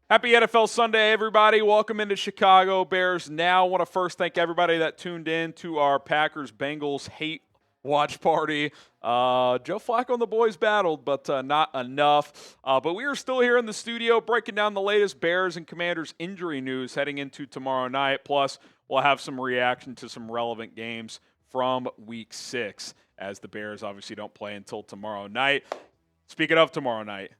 Happy NFL Sunday, everybody. Welcome into Chicago Bears Now. I want to first thank everybody that tuned in to our Packers-Bengals hate watch party. Joe Flacco and the boys battled, but not enough. But we are still here in the studio breaking down the latest Bears and Commanders injury news heading into tomorrow night. Plus, we'll have some reaction to some relevant games from Week 6, as the Bears obviously don't play until tomorrow night. Speaking of tomorrow night,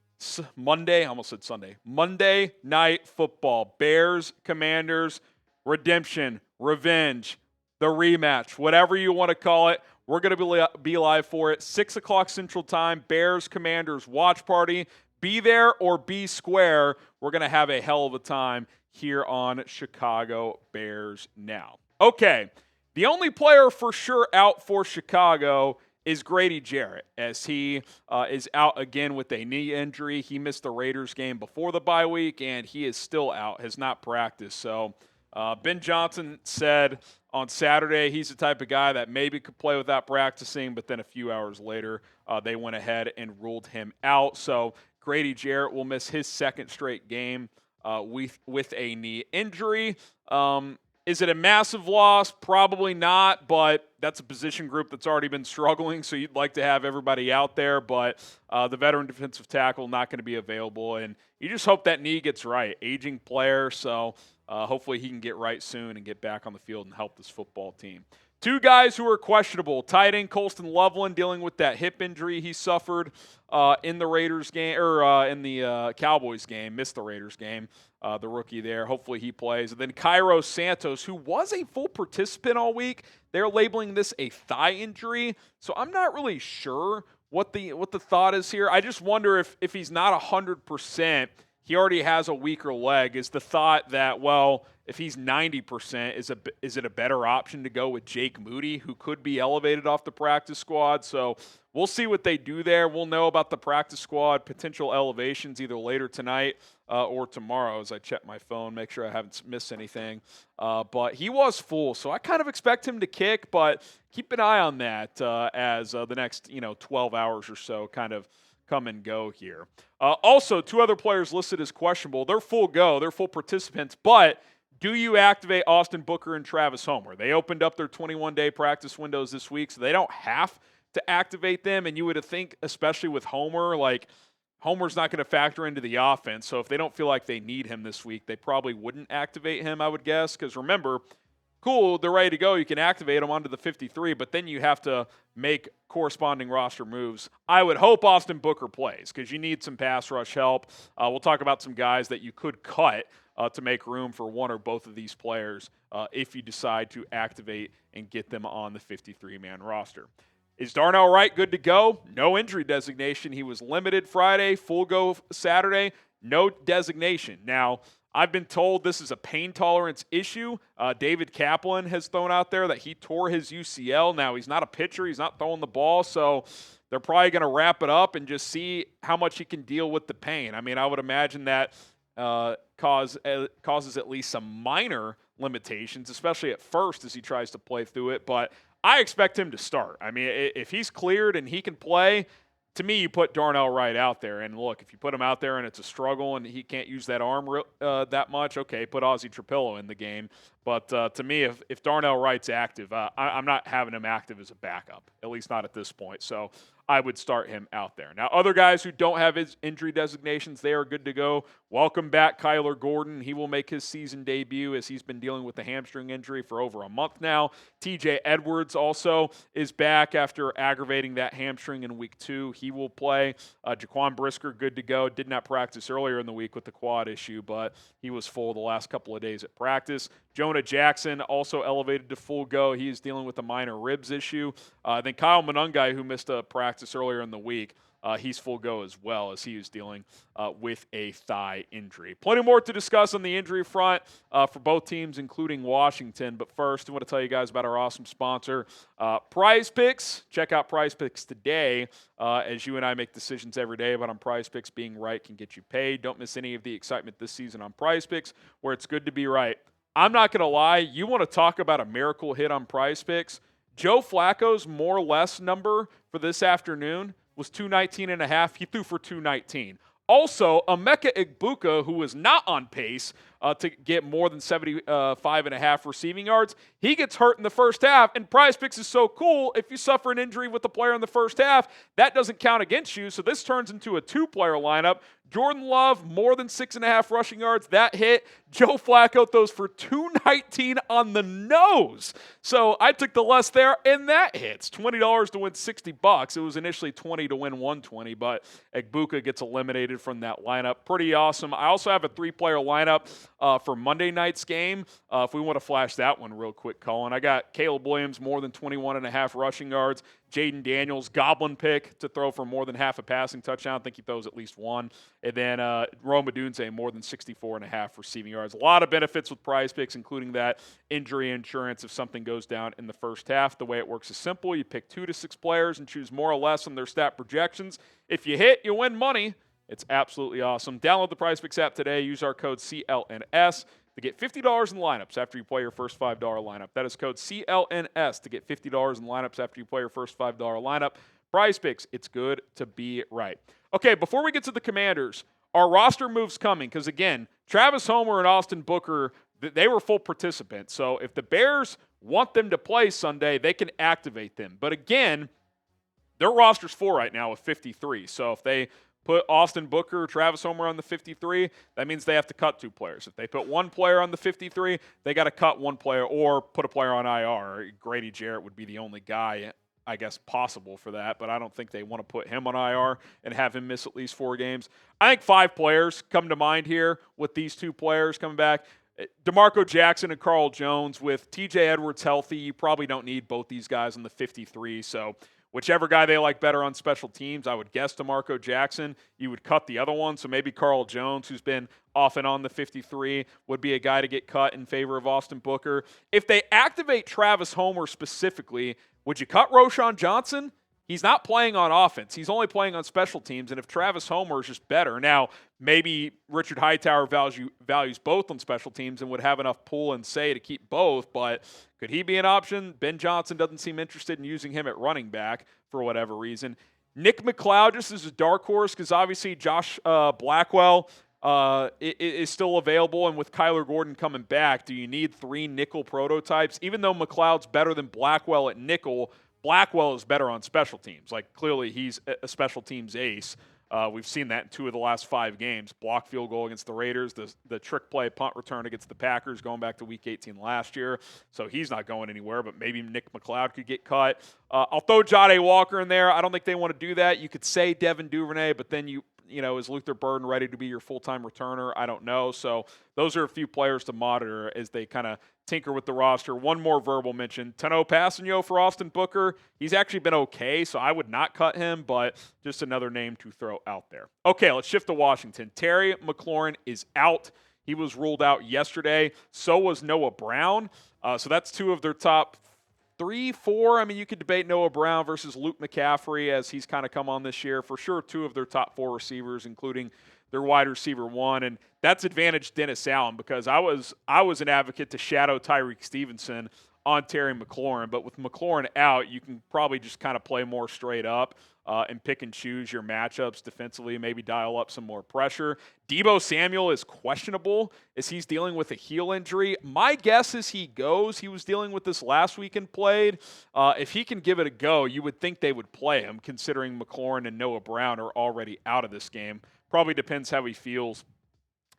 Monday, I almost said Sunday. Monday Night Football. Bears, Commanders, redemption, revenge, the rematch, whatever you want to call it. We're going to be live for it. 6 o'clock Central Time, Bears, Commanders watch party. Be there or be square. We're going to have a hell of a time here on Chicago Bears Now. Okay, the only player for sure out for Chicago is Grady Jarrett, as he is out again with a knee injury. He missed the Raiders game before the bye week, and he is still out, has not practiced. So Ben Johnson said on Saturday he's the type of guy that maybe could play without practicing, but then a few hours later they went ahead and ruled him out. So Grady Jarrett will miss his second straight game with a knee injury. Is it a massive loss? Probably not, but that's a position group that's already been struggling, so you'd like to have everybody out there, but the veteran defensive tackle not going to be available, and you just hope that knee gets right. Aging player, so hopefully he can get right soon and get back on the field and help this football team. Two guys who are questionable. Tight end Colston Loveland dealing with that hip injury he suffered in the Raiders game, or in the Cowboys game, missed the Raiders game. The rookie there. Hopefully he plays. And then Cairo Santos, who was a full participant all week. They're labeling this a thigh injury. So I'm not really sure what the thought is here. I just wonder if he's not 100%, he already has a weaker leg. Is the thought that, well, if he's 90%, is it a better option to go with Jake Moody, who could be elevated off the practice squad? So we'll see what they do there. We'll know about the practice squad potential elevations either later tonight or tomorrow as I check my phone, make sure I haven't missed anything. But he was full, so I kind of expect him to kick, but keep an eye on that as the next 12 hours or so kind of come and go here. Also, two other players listed as questionable. They're full go. They're full participants, but do you activate Austin Booker and Travis Homer? They opened up their 21-day practice windows this week, so they don't have to activate them, and you would think, especially with Homer, like Homer's not going to factor into the offense, so if they don't feel like they need him this week, they probably wouldn't activate him, I would guess, because remember, cool, they're ready to go. You can activate them onto the 53, but then you have to make corresponding roster moves. I would hope Austin Booker plays because you need some pass rush help. We'll talk about some guys that you could cut to make room for one or both of these players if you decide to activate and get them on the 53-man roster. Is Darnell Wright good to go? No injury designation. He was limited Friday, full go Saturday, no designation. Now, I've been told this is a pain tolerance issue. David Kaplan has thrown out there that he tore his UCL. Now, he's not a pitcher. He's not throwing the ball, so they're probably going to wrap it up and just see how much he can deal with the pain. I mean, I would imagine that causes at least some minor limitations, especially at first as he tries to play through it, but I expect him to start. I mean, if he's cleared and he can play, to me, you put Darnell Wright out there. And look, if you put him out there and it's a struggle and he can't use that arm that much, okay, put Ozzie Trapillo in the game. But to me, if Darnell Wright's active, I'm not having him active as a backup, at least not at this point. So I would start him out there. Now, other guys who don't have his injury designations, they are good to go. Welcome back, Kyler Gordon. He will make his season debut as he's been dealing with a hamstring injury for over a month now. TJ Edwards also is back after aggravating that hamstring in week 2. He will play. Jaquan Brisker, good to go. Did not practice earlier in the week with the quad issue, but he was full the last couple of days at practice. Jonah Jackson also elevated to full go. He is dealing with a minor ribs issue. Then Kyle Monangai, who missed a practice earlier in the week, he's full go as well as he is dealing with a thigh injury. Plenty more to discuss on the injury front for both teams, including Washington. But first, I want to tell you guys about our awesome sponsor, Prize Picks. Check out Prize Picks today as you and I make decisions every day about on Prize Picks being right can get you paid. Don't miss any of the excitement this season on Prize Picks, where it's good to be right. I'm not going to lie. You want to talk about a miracle hit on Prize Picks? Joe Flacco's more or less number for this afternoon was 219.5. He threw for 219. Also, Emeka Egbuka, who was not on pace to get more than 75.5 receiving yards, he gets hurt in the first half, and Prize Picks is so cool. If you suffer an injury with the player in the first half, that doesn't count against you, so this turns into a two-player lineup. Jordan Love, more than 6.5 rushing yards. That hit. Joe Flacco throws for 219 on the nose. So I took the less there, and that hits. $20 to win $60. It was initially $20 to win $120, but Egbuka gets eliminated from that lineup. Pretty awesome. I also have a three-player lineup for Monday night's game. If we want to flash that one real quick, Colin, I got Caleb Williams, more than 21.5 rushing yards. Jaden Daniels, goblin pick to throw for more than half a passing touchdown. I think he throws at least one. And then Rome Odunze, more than 64.5 receiving yards. A lot of benefits with Prize Picks, including that injury insurance if something goes down in the first half. The way it works is simple. You pick 2 to 6 players and choose more or less on their stat projections. If you hit, you win money. It's absolutely awesome. Download the Prize Picks app today. Use our code CLNS to get $50 in lineups after you play your first $5 lineup. That is code CLNS to get $50 in lineups after you play your first $5 lineup. Prize Picks, it's good to be right. Okay, before we get to the Commanders, our roster moves coming because, again, Travis Homer and Austin Booker, they were full participants. So if the Bears want them to play Sunday, they can activate them. But, again, their roster's full right now with 53. So if they put Austin Booker or Travis Homer on the 53, that means they have to cut 2 players. If they put one player on the 53, they got to cut one player or put a player on IR. Grady Jarrett would be the only guy, I guess, possible for that, but I don't think they want to put him on IR and have him miss at least 4 games. I think 5 players come to mind here with these 2 players coming back. DeMarco Jackson and Carl Jones. With TJ Edwards healthy, you probably don't need both these guys on the 53, so whichever guy they like better on special teams, I would guess DeMarco Jackson. You would cut the other one, so maybe Carl Jones, who's been off and on the 53, would be a guy to get cut in favor of Austin Booker. If they activate Travis Homer specifically, would you cut Roschon Johnson? He's not playing on offense. He's only playing on special teams, and if Travis Homer is just better. Now, maybe Richard Hightower values both on special teams and would have enough pull and say to keep both, but could he be an option? Ben Johnson doesn't seem interested in using him at running back for whatever reason. Nick McCloud just is a dark horse because obviously Josh Blackwell is still available, and with Kyler Gordon coming back, do you need 3 nickel prototypes? Even though McCloud's better than Blackwell at nickel, Blackwell is better on special teams. Like, clearly he's a special teams ace. We've seen that in 2 of the last 5 games. Block field goal against the Raiders, the trick play punt return against the Packers going back to Week 18 last year. So he's not going anywhere, but maybe Nick McCloud could get cut. I'll throw Jahdae Walker in there. I don't think they want to do that. You could say Devin Duvernay, but then is Luther Burden ready to be your full-time returner? I don't know. So those are a few players to monitor as they kind of tinker with the roster. One more verbal mention. Tano Passanio for Austin Booker. He's actually been okay, so I would not cut him, but just another name to throw out there. Okay, let's shift to Washington. Terry McLaurin is out. He was ruled out yesterday. So was Noah Brown. So that's 2 of their top 3, 4. I mean, you could debate Noah Brown versus Luke McCaffrey as he's kind of come on this year. For sure, 2 of their top 4 receivers, including their wide receiver 1. And that's advantage Dennis Allen because I was an advocate to shadow Tyreek Stevenson on Terry McLaurin. But with McLaurin out, you can probably just kind of play more straight up and pick and choose your matchups defensively, maybe dial up some more pressure. Deebo Samuel is questionable as he's dealing with a heel injury. My guess is he goes. He was dealing with this last week and played. If he can give it a go, you would think they would play him, considering McLaurin and Noah Brown are already out of this game. Probably depends how he feels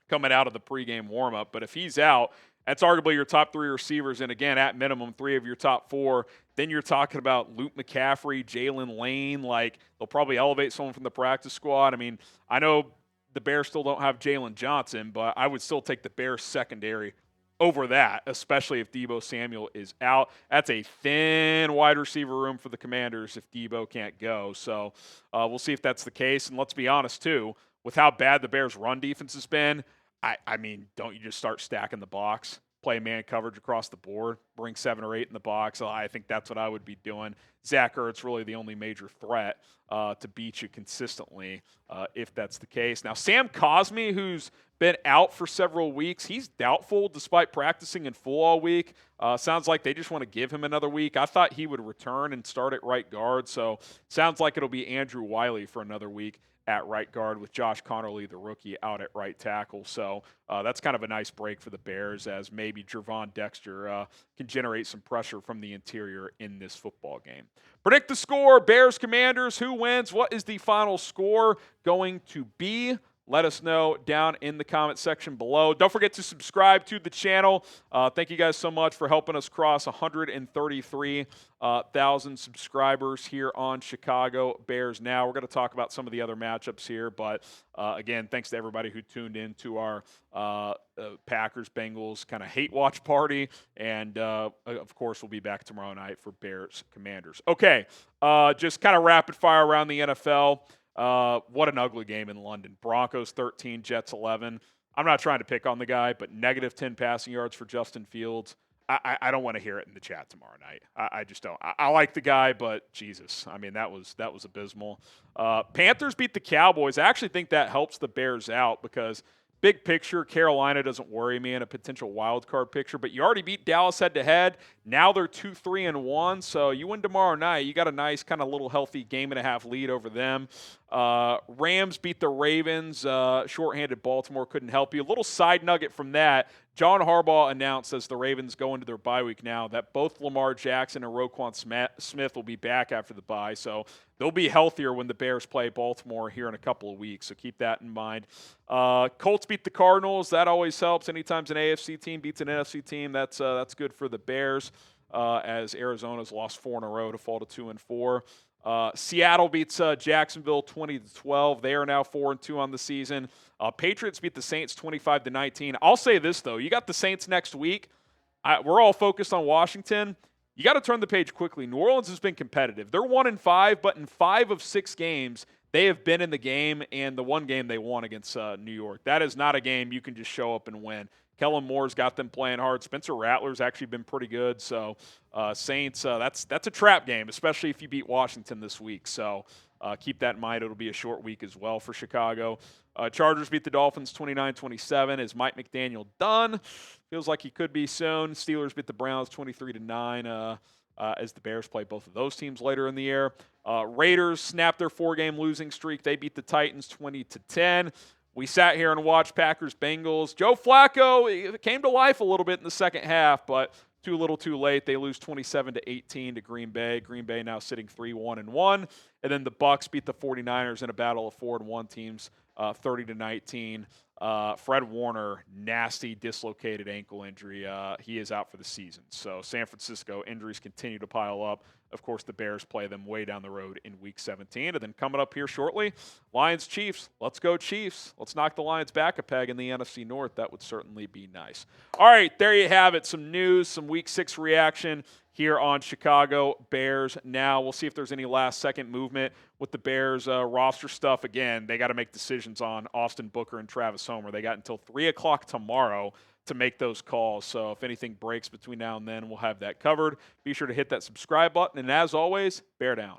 coming out of the pregame warm-up. But if he's out, that's arguably your top 3 receivers, and again, at minimum, 3 of your top 4. Then you're talking about Luke McCaffrey, Jalen Lane. Like, they'll probably elevate someone from the practice squad. I mean, I know the Bears still don't have Jalen Johnson, but I would still take the Bears secondary over that, especially if Deebo Samuel is out. That's a thin wide receiver room for the Commanders if Deebo can't go. So we'll see if that's the case. And let's be honest, too, with how bad the Bears' run defense has been, I mean, don't you just start stacking the box, play man coverage across the board? bring 7 or 8 in the box. I think that's what I would be doing. Zach Ertz really the only major threat to beat you consistently if that's the case. Now, Sam Cosmi, who's been out for several weeks, he's doubtful despite practicing in full all week. Sounds like they just want to give him another week. I thought he would return and start at right guard, so sounds like it'll be Andrew Wiley for another week at right guard with Josh Connerly, the rookie, out at right tackle. So that's kind of a nice break for the Bears as maybe Gervon Dexter can generate some pressure from the interior in this football game. Predict the score, Bears Commanders, who wins? What is the final score going to be? Let us know down in the comment section below. Don't forget to subscribe to the channel. Thank you guys so much for helping us cross 133,000 subscribers here on Chicago Bears Now. We're going to talk about some of the other matchups here, but again, thanks to everybody who tuned in to our Packers-Bengals kind of hate watch party, and of course, we'll be back tomorrow night for Bears Commanders. Okay, just kind of rapid fire around the NFL. What an ugly game in London. Broncos 13, Jets 11. I'm not trying to pick on the guy, but negative 10 passing yards for Justin Fields. I don't want to hear it in the chat tomorrow night. I just don't. I like the guy, but Jesus, I mean, that was abysmal. Panthers beat the Cowboys. I actually think that helps the Bears out because big picture, Carolina doesn't worry me in a potential wild card picture, but you already beat Dallas head-to-head. Now they're 2-3-1, so you win tomorrow night. You got a nice kind of little healthy game-and-a-half lead over them. Rams beat the Ravens. Shorthanded Baltimore couldn't help you. A little side nugget from that. John Harbaugh announced as the Ravens go into their bye week now that both Lamar Jackson and Roquan Smith will be back after the bye, so they'll be healthier when the Bears play Baltimore here in a couple of weeks, so keep that in mind. Colts beat the Cardinals. That always helps. Anytime an AFC team beats an NFC team, that's good for the Bears, as Arizona's lost 4 in a row to fall to 2-4. Seattle beats Jacksonville 20-12. They are now 4-2 on the season. Patriots beat the Saints 25-19. I'll say this, though. You got the Saints next week. We're all focused on Washington. You got to turn the page quickly. New Orleans has been competitive. They're 1-5, but in 5 of 6 games, they have been in the game, and the one game they won against New York. That is not a game you can just show up and win. Kellen Moore's got them playing hard. Spencer Rattler's actually been pretty good. So Saints, that's a trap game, especially if you beat Washington this week. So keep that in mind. It'll be a short week as well for Chicago. Chargers beat the Dolphins 29-27. Is Mike McDaniel done? Feels like he could be soon. Steelers beat the Browns 23-9 as the Bears play both of those teams later in the year. Raiders snapped their 4-game losing streak. They beat the Titans 20-10. We sat here and watched Packers-Bengals. Joe Flacco came to life a little bit in the second half, but too little too late. They lose 27-18 to Green Bay. Green Bay now sitting 3-1-1. And then the Bucs beat the 49ers in a battle of 4-1 teams, 30-19. Fred Warner, nasty dislocated ankle injury. He is out for the season. So San Francisco, injuries continue to pile up. Of course, the Bears play them way down the road in Week 17. And then coming up here shortly, Lions-Chiefs. Let's go Chiefs. Let's knock the Lions back a peg in the NFC North. That would certainly be nice. All right, there you have it. Some news, some Week 6 reaction here on Chicago Bears Now. We'll see if there's any last-second movement with the Bears roster stuff. Again, they got to make decisions on Austin Booker and Travis Homer. They got until 3 o'clock tomorrow to make those calls. So if anything breaks between now and then, we'll have that covered. Be sure to hit that subscribe button. And as always, bear down.